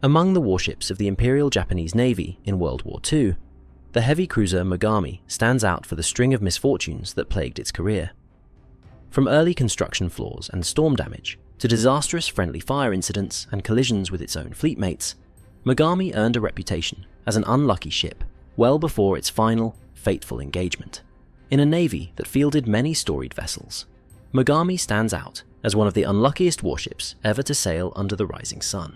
Among the warships of the Imperial Japanese Navy in World War II, the heavy cruiser Mogami stands out for the string of misfortunes that plagued its career. From early construction flaws and storm damage to disastrous friendly fire incidents and collisions with its own fleet mates, Mogami earned a reputation as an unlucky ship well before its final, fateful engagement. In a navy that fielded many storied vessels, Mogami stands out as one of the unluckiest warships ever to sail under the rising sun.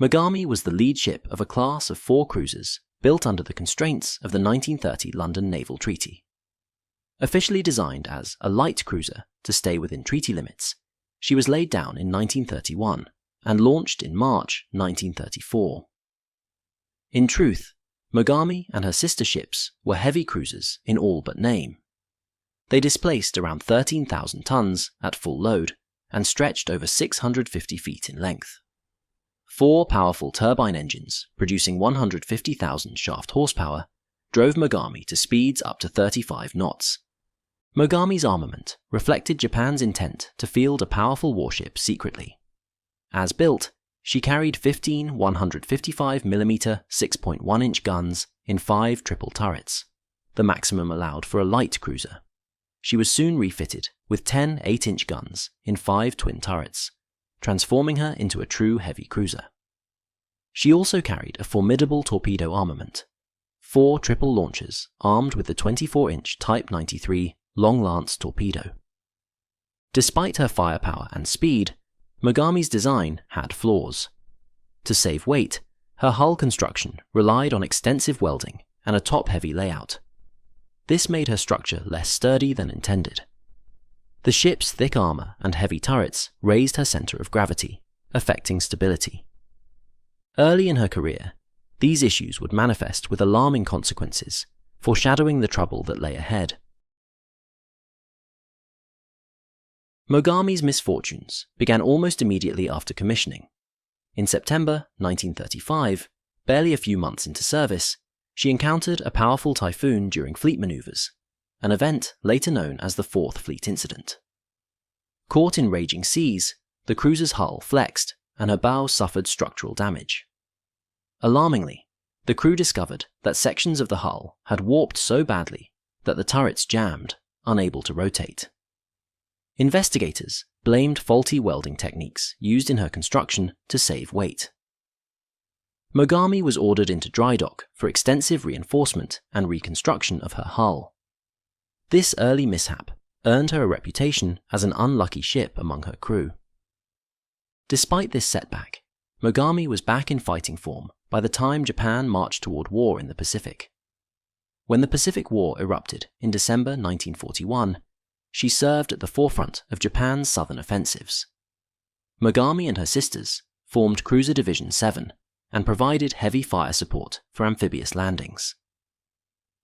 Mogami was the lead ship of a class of 4 cruisers built under the constraints of the 1930 London Naval Treaty. Officially designed as a light cruiser to stay within treaty limits, she was laid down in 1931 and launched in March 1934. In truth, Mogami and her sister ships were heavy cruisers in all but name. They displaced around 13,000 tons at full load and stretched over 650 feet in length. 4 powerful turbine engines producing 150,000 shaft horsepower drove Mogami to speeds up to 35 knots. Mogami's armament reflected Japan's intent to field a powerful warship secretly. As built, she carried 15 155mm 6.1-inch guns in 5 triple turrets, the maximum allowed for a light cruiser. She was soon refitted with 10 8-inch guns in 5 twin turrets, transforming her into a true heavy cruiser. She also carried a formidable torpedo armament, 4 triple launchers armed with the 24-inch Type 93 Long Lance torpedo. Despite her firepower and speed, Mogami's design had flaws. To save weight, her hull construction relied on extensive welding and a top-heavy layout. This made her structure less sturdy than intended. The ship's thick armor and heavy turrets raised her center of gravity, affecting stability. Early in her career, these issues would manifest with alarming consequences, foreshadowing the trouble that lay ahead. Mogami's misfortunes began almost immediately after commissioning. In September 1935, barely a few months into service, she encountered a powerful typhoon during fleet maneuvers, an event later known as the Fourth Fleet Incident. Caught in raging seas, the cruiser's hull flexed and her bow suffered structural damage. Alarmingly, the crew discovered that sections of the hull had warped so badly that the turrets jammed, unable to rotate. Investigators blamed faulty welding techniques used in her construction to save weight. Mogami was ordered into dry dock for extensive reinforcement and reconstruction of her hull. This early mishap earned her a reputation as an unlucky ship among her crew. Despite this setback, Mogami was back in fighting form by the time Japan marched toward war in the Pacific. When the Pacific War erupted in December 1941, she served at the forefront of Japan's southern offensives. Mogami and her sisters formed Cruiser Division 7 and provided heavy fire support for amphibious landings.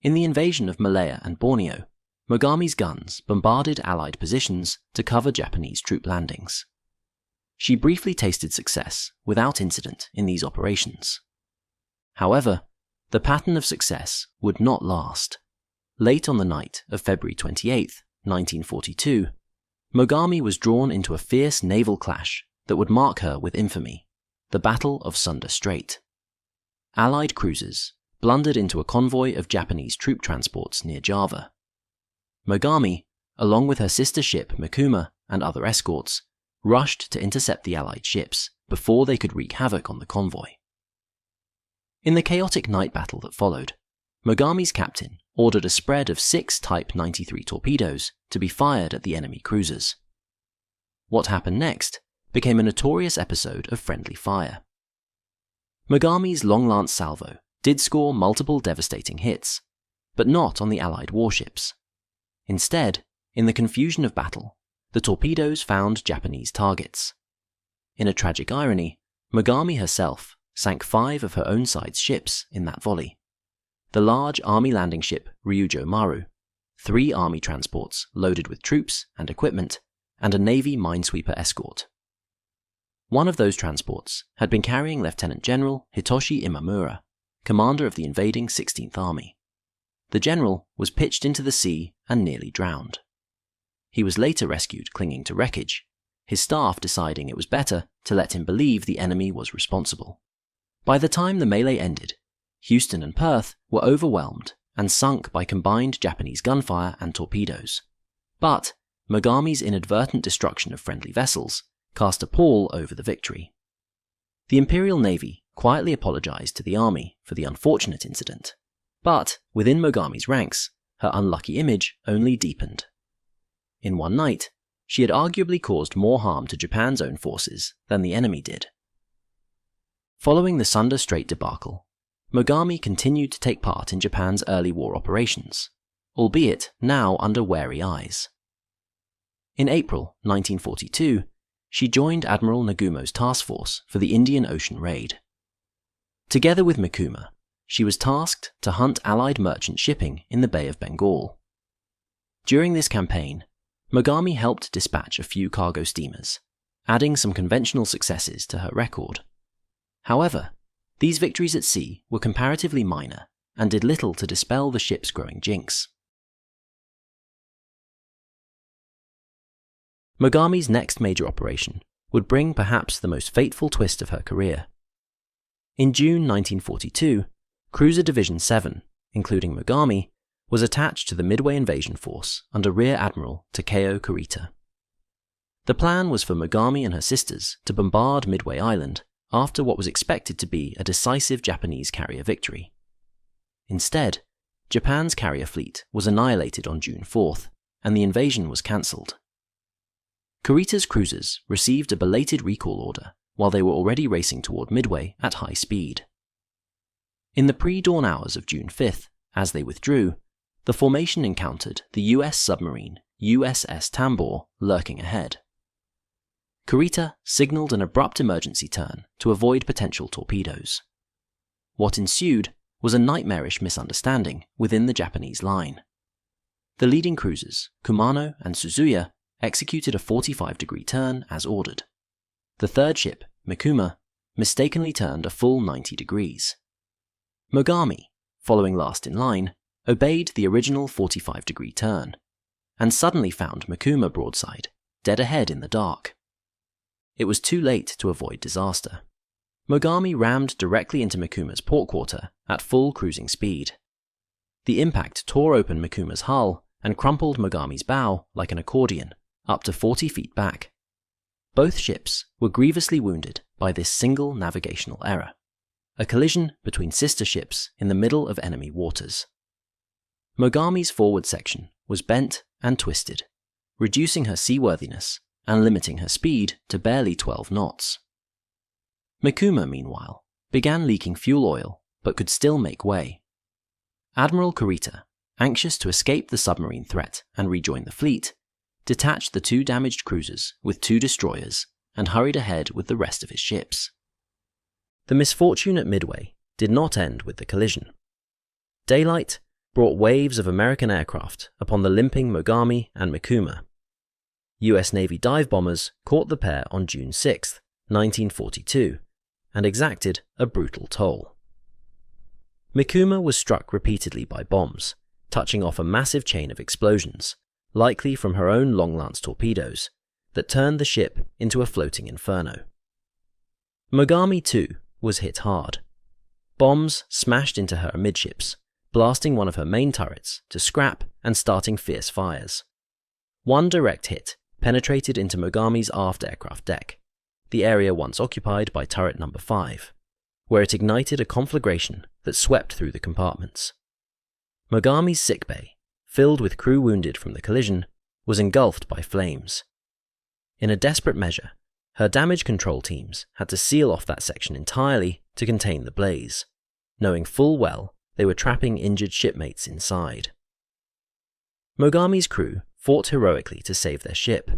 In the invasion of Malaya and Borneo, Mogami's guns bombarded Allied positions to cover Japanese troop landings. She briefly tasted success without incident in these operations. However, the pattern of success would not last. Late on the night of February 28, 1942, Mogami was drawn into a fierce naval clash that would mark her with infamy, the Battle of Surigao Strait. Allied cruisers blundered into a convoy of Japanese troop transports near Java. Mogami, along with her sister ship Mikuma and other escorts, rushed to intercept the Allied ships before they could wreak havoc on the convoy. In the chaotic night battle that followed, Mogami's captain ordered a spread of 6 Type 93 torpedoes to be fired at the enemy cruisers. What happened next became a notorious episode of friendly fire. Mogami's Long Lance salvo did score multiple devastating hits, but not on the Allied warships. Instead, in the confusion of battle, the torpedoes found Japanese targets. In a tragic irony, Mogami herself sank 5 of her own side's ships in that volley. The large army landing ship Ryujo Maru, 3 army transports loaded with troops and equipment, and a Navy minesweeper escort. One of those transports had been carrying Lieutenant General Hitoshi Imamura, commander of the invading 16th Army. The general was pitched into the sea and nearly drowned. He was later rescued clinging to wreckage, his staff deciding it was better to let him believe the enemy was responsible. By the time the melee ended, Houston and Perth were overwhelmed and sunk by combined Japanese gunfire and torpedoes. But Mogami's inadvertent destruction of friendly vessels cast a pall over the victory. The Imperial Navy quietly apologized to the army for the unfortunate incident, but within Mogami's ranks, her unlucky image only deepened. In one night, she had arguably caused more harm to Japan's own forces than the enemy did. Following the Sunda Strait debacle, Mogami continued to take part in Japan's early war operations, albeit now under wary eyes. In April 1942, she joined Admiral Nagumo's task force for the Indian Ocean raid. Together with Mikuma, she was tasked to hunt Allied merchant shipping in the Bay of Bengal. During this campaign, Mogami helped dispatch a few cargo steamers, adding some conventional successes to her record. However, these victories at sea were comparatively minor and did little to dispel the ship's growing jinx. Mogami's next major operation would bring perhaps the most fateful twist of her career. In June 1942, Cruiser Division 7, including Mogami, was attached to the Midway invasion force under Rear Admiral Takeo Kurita. The plan was for Mogami and her sisters to bombard Midway Island after what was expected to be a decisive Japanese carrier victory. Instead, Japan's carrier fleet was annihilated on June 4th, and the invasion was cancelled. Kurita's cruisers received a belated recall order while they were already racing toward Midway at high speed. In the pre-dawn hours of June 5th, as they withdrew, the formation encountered the US submarine USS Tambor lurking ahead. Kurita signaled an abrupt emergency turn to avoid potential torpedoes. What ensued was a nightmarish misunderstanding within the Japanese line. The leading cruisers, Kumano and Suzuya, executed a 45-degree turn as ordered. The third ship, Mikuma, mistakenly turned a full 90 degrees. Mogami, following last in line, obeyed the original 45-degree turn, and suddenly found Mikuma broadside, dead ahead in the dark. It was too late to avoid disaster. Mogami rammed directly into Mikuma's port quarter at full cruising speed. The impact tore open Mikuma's hull and crumpled Mogami's bow like an accordion, up to 40 feet back. Both ships were grievously wounded by this single navigational error, a collision between sister ships in the middle of enemy waters. Mogami's forward section was bent and twisted, reducing her seaworthiness and limiting her speed to barely 12 knots. Mikuma, meanwhile, began leaking fuel oil but could still make way. Admiral Kurita, anxious to escape the submarine threat and rejoin the fleet, detached the two damaged cruisers with two destroyers and hurried ahead with the rest of his ships. The misfortune at Midway did not end with the collision. Daylight brought waves of American aircraft upon the limping Mogami and Mikuma. US Navy dive bombers caught the pair on June 6, 1942, and exacted a brutal toll. Mikuma was struck repeatedly by bombs, touching off a massive chain of explosions, likely from her own long-lance torpedoes, that turned the ship into a floating inferno. Mogami, too, was hit hard. Bombs smashed into her amidships, blasting one of her main turrets to scrap and starting fierce fires. One direct hit penetrated into Mogami's aft aircraft deck, the area once occupied by turret number 5, where it ignited a conflagration that swept through the compartments. Mogami's sickbay, filled with crew wounded from the collision, was engulfed by flames. In a desperate measure, her damage control teams had to seal off that section entirely to contain the blaze, knowing full well they were trapping injured shipmates inside. Mogami's crew fought heroically to save their ship,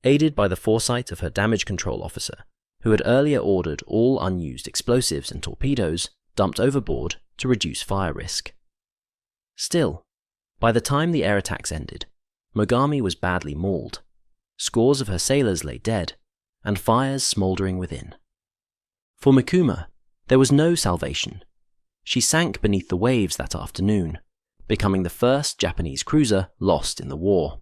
aided by the foresight of her damage control officer, who had earlier ordered all unused explosives and torpedoes dumped overboard to reduce fire risk. Still, by the time the air attacks ended, Mogami was badly mauled. Scores of her sailors lay dead, and fires smouldering within. For Mikuma, there was no salvation. She sank beneath the waves that afternoon, becoming the first Japanese cruiser lost in the war.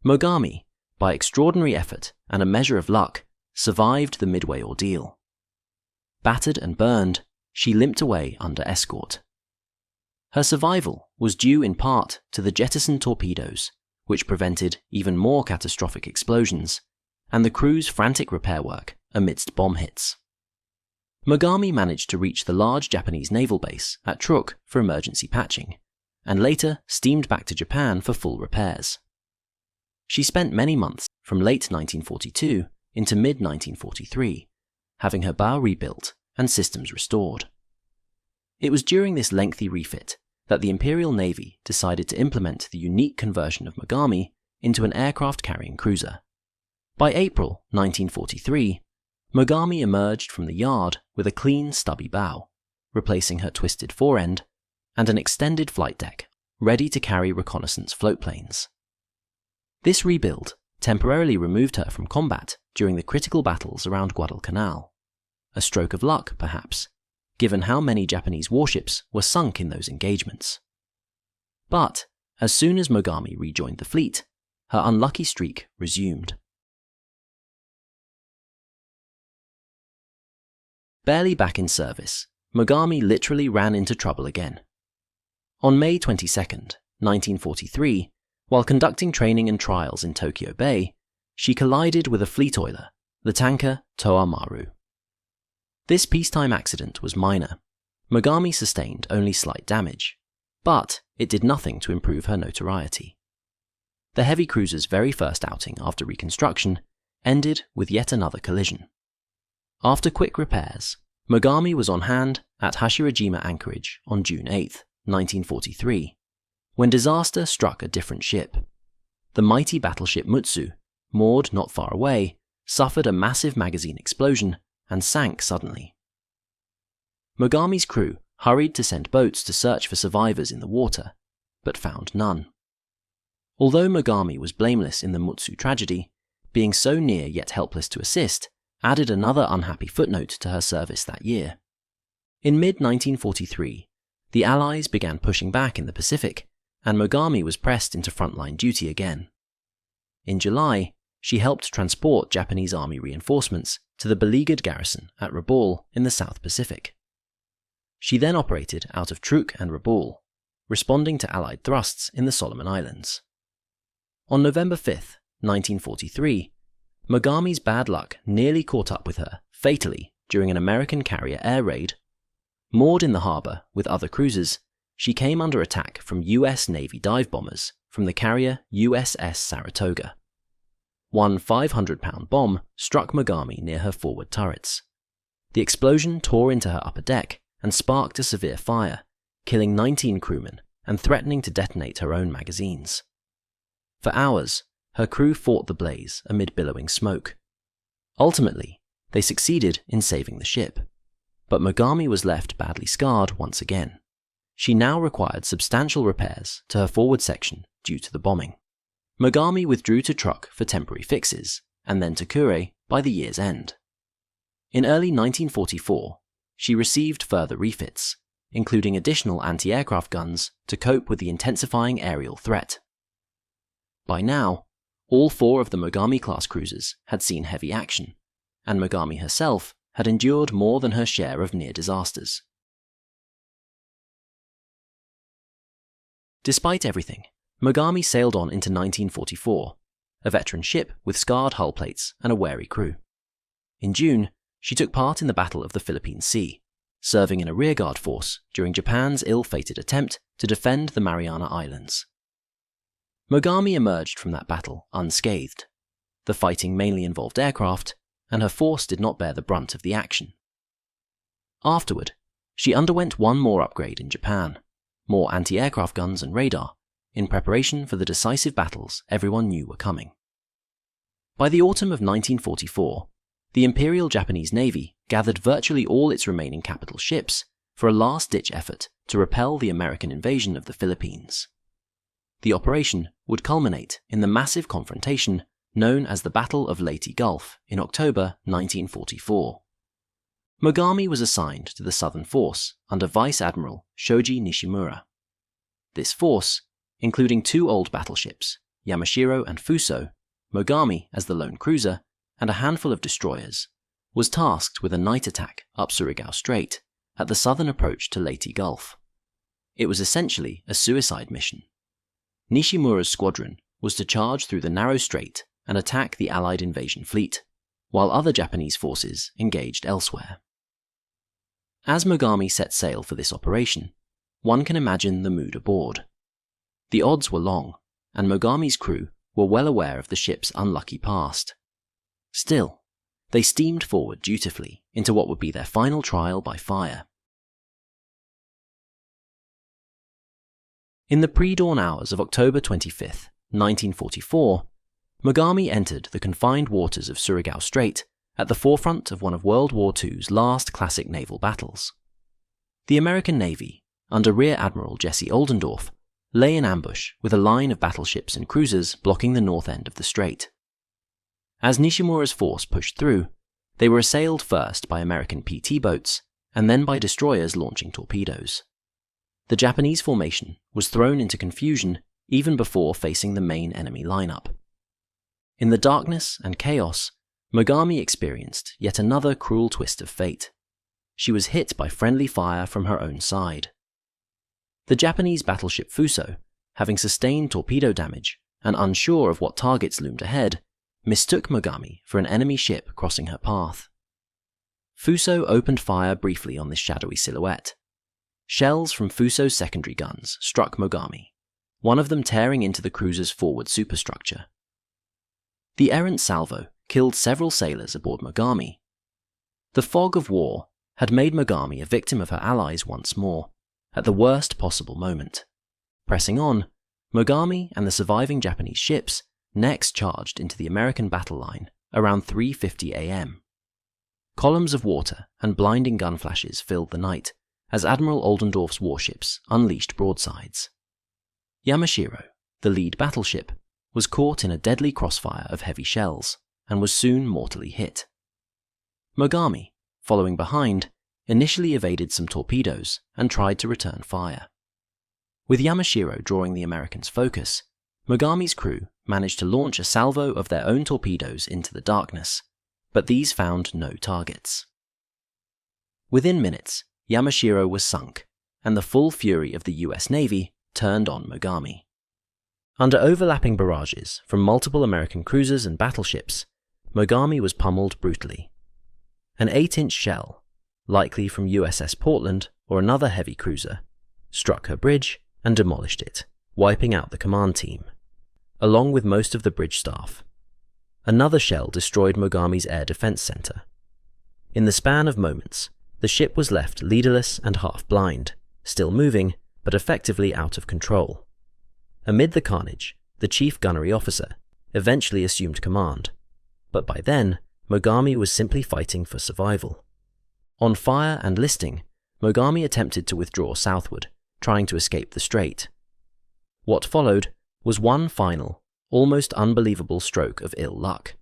Mogami, by extraordinary effort and a measure of luck, survived the Midway ordeal. Battered and burned, she limped away under escort. Her survival was due in part to the jettisoned torpedoes, which prevented even more catastrophic explosions, and the crew's frantic repair work amidst bomb hits. Mogami managed to reach the large Japanese naval base at Truk for emergency patching, and later steamed back to Japan for full repairs. She spent many months from late 1942 into mid-1943, having her bow rebuilt and systems restored. It was during this lengthy refit that the Imperial Navy decided to implement the unique conversion of Mogami into an aircraft-carrying cruiser. By April 1943, Mogami emerged from the yard with a clean, stubby bow, replacing her twisted forend, and an extended flight deck, ready to carry reconnaissance floatplanes. This rebuild temporarily removed her from combat during the critical battles around Guadalcanal. A stroke of luck, perhaps, given how many Japanese warships were sunk in those engagements. But as soon as Mogami rejoined the fleet, her unlucky streak resumed. Barely back in service, Mogami literally ran into trouble again. On May 22, 1943, while conducting training and trials in Tokyo Bay, she collided with a fleet oiler, the tanker Toa Maru. This peacetime accident was minor. Mogami sustained only slight damage, but it did nothing to improve her notoriety. The heavy cruiser's very first outing after reconstruction ended with yet another collision. After quick repairs, Mogami was on hand at Hashirajima anchorage on June 8, 1943, when disaster struck a different ship. The mighty battleship Mutsu, moored not far away, suffered a massive magazine explosion and sank suddenly. Mogami's crew hurried to send boats to search for survivors in the water, but found none. Although Mogami was blameless in the Mutsu tragedy, being so near yet helpless to assist added another unhappy footnote to her service that year. In mid-1943, the Allies began pushing back in the Pacific, and Mogami was pressed into frontline duty again. In July, she helped transport Japanese Army reinforcements to the beleaguered garrison at Rabaul in the South Pacific. She then operated out of Truk and Rabaul, responding to Allied thrusts in the Solomon Islands. On November 5, 1943, Mogami's bad luck nearly caught up with her fatally during an American carrier air raid. Moored in the harbour with other cruisers, she came under attack from US Navy dive bombers from the carrier USS Saratoga. One 500-pound bomb struck Mogami near her forward turrets. The explosion tore into her upper deck and sparked a severe fire, killing 19 crewmen and threatening to detonate her own magazines. For hours, her crew fought the blaze amid billowing smoke. Ultimately, they succeeded in saving the ship, but Mogami was left badly scarred once again. She now required substantial repairs to her forward section due to the bombing. Mogami withdrew to Truk for temporary fixes, and then to Kure by the year's end. In early 1944, she received further refits, including additional anti-aircraft guns to cope with the intensifying aerial threat. By now, all 4 of the Mogami Class cruisers had seen heavy action, and Mogami herself had endured more than her share of near disasters. Despite everything, Mogami sailed on into 1944, a veteran ship with scarred hull plates and a wary crew. In June, she took part in the Battle of the Philippine Sea, serving in a rearguard force during Japan's ill-fated attempt to defend the Mariana Islands. Mogami emerged from that battle unscathed. The fighting mainly involved aircraft, and her force did not bear the brunt of the action. Afterward, she underwent one more upgrade in Japan, more anti-aircraft guns and radar, in preparation for the decisive battles everyone knew were coming. By the autumn of 1944, the Imperial Japanese Navy gathered virtually all its remaining capital ships for a last-ditch effort to repel the American invasion of the Philippines. The operation would culminate in the massive confrontation known as the Battle of Leyte Gulf in October 1944. Mogami was assigned to the Southern Force under Vice Admiral Shoji Nishimura. This force, including 2 old battleships, Yamashiro and Fuso, Mogami, as the lone cruiser, and a handful of destroyers, was tasked with a night attack up Surigao Strait at the southern approach to Leyte Gulf. It was essentially a suicide mission. Nishimura's squadron was to charge through the narrow strait and attack the Allied invasion fleet, while other Japanese forces engaged elsewhere. As Mogami set sail for this operation, one can imagine the mood aboard. The odds were long, and Mogami's crew were well aware of the ship's unlucky past. Still, they steamed forward dutifully into what would be their final trial by fire. In the pre-dawn hours of October 25, 1944, Mogami entered the confined waters of Surigao Strait at the forefront of one of World War II's last classic naval battles. The American Navy, under Rear Admiral Jesse Oldendorf, lay in ambush with a line of battleships and cruisers blocking the north end of the strait. As Nishimura's force pushed through, they were assailed first by American PT boats and then by destroyers launching torpedoes. The Japanese formation was thrown into confusion even before facing the main enemy lineup. In the darkness and chaos, Mogami experienced yet another cruel twist of fate. She was hit by friendly fire from her own side. The Japanese battleship Fuso, having sustained torpedo damage and unsure of what targets loomed ahead, mistook Mogami for an enemy ship crossing her path. Fuso opened fire briefly on this shadowy silhouette. Shells from Fuso's secondary guns struck Mogami, one of them tearing into the cruiser's forward superstructure. The errant salvo killed several sailors aboard Mogami. The fog of war had made Mogami a victim of her allies once more, at the worst possible moment. Pressing on, Mogami and the surviving Japanese ships next charged into the American battle line around 3:50 a.m. Columns of water and blinding gun flashes filled the night as Admiral Oldendorf's warships unleashed broadsides. Yamashiro, the lead battleship, was caught in a deadly crossfire of heavy shells and was soon mortally hit. Mogami, following behind, initially evaded some torpedoes and tried to return fire. With Yamashiro drawing the Americans' focus, Mogami's crew managed to launch a salvo of their own torpedoes into the darkness, but these found no targets. Within minutes, Yamashiro was sunk, and the full fury of the US Navy turned on Mogami. Under overlapping barrages from multiple American cruisers and battleships, Mogami was pummeled brutally. An 8-inch shell, likely from USS Portland or another heavy cruiser, struck her bridge and demolished it, wiping out the command team, along with most of the bridge staff. Another shell destroyed Mogami's air defense center. In the span of moments, the ship was left leaderless and half blind, still moving, but effectively out of control. Amid the carnage, the chief gunnery officer eventually assumed command, but by then, Mogami was simply fighting for survival. On fire and listing, Mogami attempted to withdraw southward, trying to escape the strait. What followed was one final, almost unbelievable stroke of ill luck.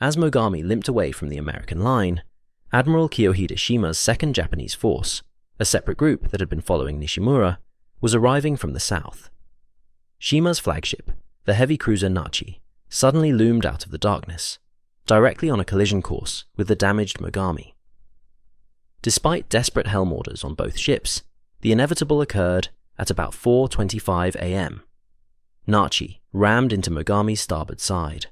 As Mogami limped away from the American line, Admiral Kiyohide Shima's second Japanese force, a separate group that had been following Nishimura, was arriving from the south. Shima's flagship, the heavy cruiser Nachi, suddenly loomed out of the darkness, directly on a collision course with the damaged Mogami. Despite desperate helm orders on both ships, the inevitable occurred at about 4:25 a.m. Nachi rammed into Mogami's starboard side.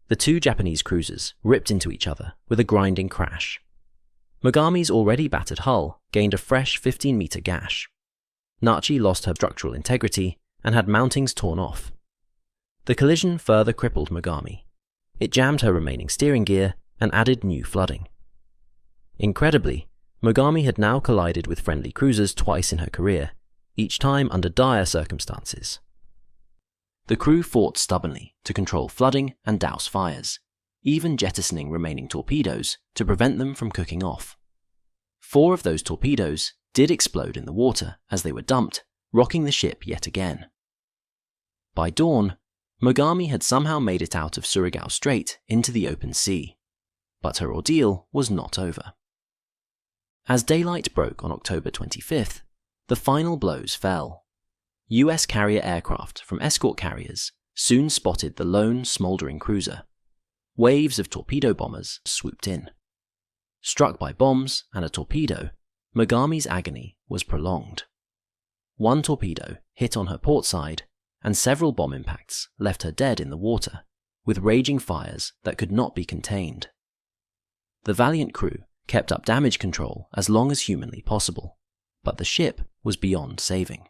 The two Japanese cruisers ripped into each other with a grinding crash. Mogami's already battered hull gained a fresh 15-meter gash. Nachi lost her structural integrity and had mountings torn off. The collision further crippled Mogami. It jammed her remaining steering gear and added new flooding. Incredibly, Mogami had now collided with friendly cruisers twice in her career, each time under dire circumstances. The crew fought stubbornly to control flooding and douse fires, even jettisoning remaining torpedoes to prevent them from cooking off. 4 of those torpedoes did explode in the water as they were dumped, rocking the ship yet again. By dawn, Mogami had somehow made it out of Surigao Strait into the open sea, but her ordeal was not over. As daylight broke on October 25th, the final blows fell. US carrier aircraft from escort carriers soon spotted the lone, smouldering cruiser. Waves of torpedo bombers swooped in. Struck by bombs and a torpedo, Mogami's agony was prolonged. One torpedo hit on her port side, and several bomb impacts left her dead in the water, with raging fires that could not be contained. The valiant crew kept up damage control as long as humanly possible, but the ship was beyond saving.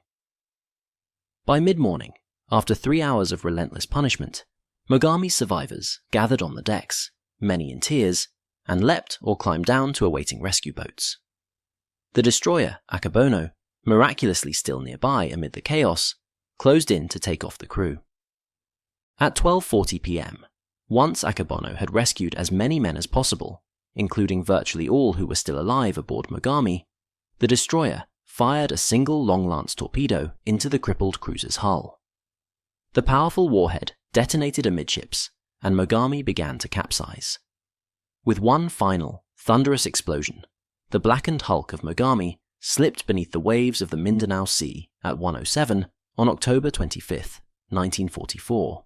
By mid-morning, after 3 hours of relentless punishment, Mogami's survivors gathered on the decks, many in tears, and leapt or climbed down to awaiting rescue boats. The destroyer, Akebono, miraculously still nearby amid the chaos, closed in to take off the crew. At 12:40 p.m., once Akebono had rescued as many men as possible, including virtually all who were still alive aboard Mogami, the destroyer fired a single long-lance torpedo into the crippled cruiser's hull. The powerful warhead detonated amidships, and Mogami began to capsize. With one final, thunderous explosion, the blackened hulk of Mogami slipped beneath the waves of the Mindanao Sea at 1:07 on October 25, 1944.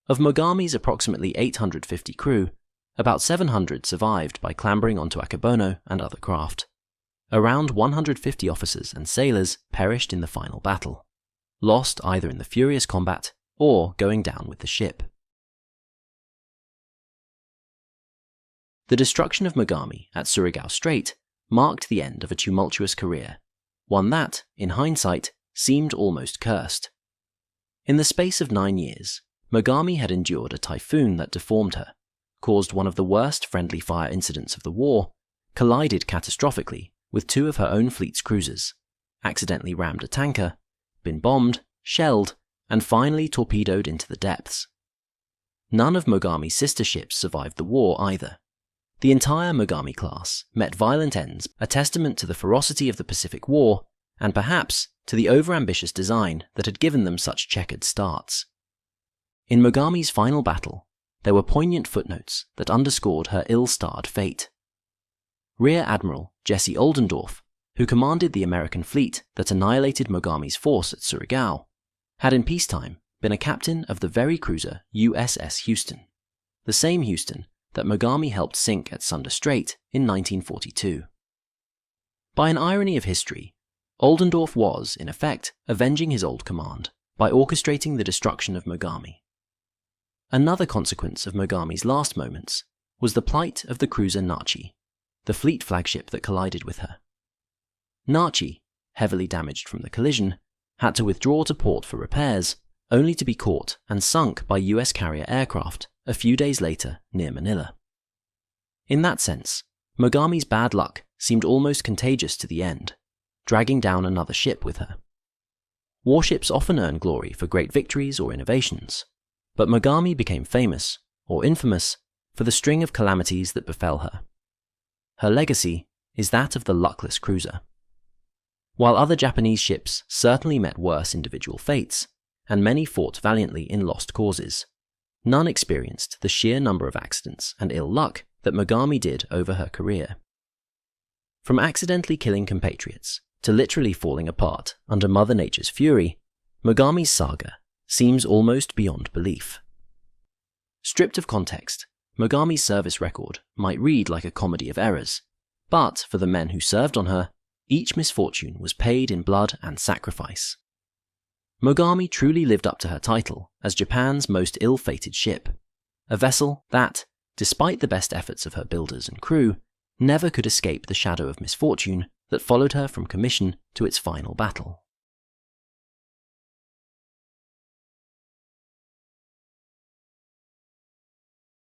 Of Mogami's approximately 850 crew, about 700 survived by clambering onto Akebono and other craft. Around 150 officers and sailors perished in the final battle, lost either in the furious combat or going down with the ship. The destruction of Mogami at Surigao Strait marked the end of a tumultuous career, one that, in hindsight, seemed almost cursed. In the space of 9 years, Mogami had endured a typhoon that deformed her, caused one of the worst friendly fire incidents of the war, collided catastrophically with 2 of her own fleet's cruisers, accidentally rammed a tanker, been bombed, shelled, and finally torpedoed into the depths. None of Mogami's sister ships survived the war either. The entire Mogami class met violent ends, a testament to the ferocity of the Pacific War, and perhaps to the overambitious design that had given them such checkered starts. In Mogami's final battle, there were poignant footnotes that underscored her ill-starred fate. Rear Admiral Jesse Oldendorf, who commanded the American fleet that annihilated Mogami's force at Surigao, had in peacetime been a captain of the very cruiser USS Houston, the same Houston that Mogami helped sink at Sunda Strait in 1942. By an irony of history, Oldendorf was, in effect, avenging his old command by orchestrating the destruction of Mogami. Another consequence of Mogami's last moments was the plight of the cruiser Nachi, the fleet flagship that collided with her. Nachi, heavily damaged from the collision, had to withdraw to port for repairs, only to be caught and sunk by US carrier aircraft a few days later near Manila. In that sense, Mogami's bad luck seemed almost contagious to the end, dragging down another ship with her. Warships often earn glory for great victories or innovations, but Mogami became famous, or infamous, for the string of calamities that befell her. Her legacy is that of the luckless cruiser. While other Japanese ships certainly met worse individual fates, and many fought valiantly in lost causes, none experienced the sheer number of accidents and ill luck that Mogami did over her career. From accidentally killing compatriots to literally falling apart under Mother Nature's fury, Mogami's saga seems almost beyond belief. Stripped of context, Mogami's service record might read like a comedy of errors, but for the men who served on her, each misfortune was paid in blood and sacrifice. Mogami truly lived up to her title as Japan's most ill-fated ship, a vessel that, despite the best efforts of her builders and crew, never could escape the shadow of misfortune that followed her from commission to its final battle.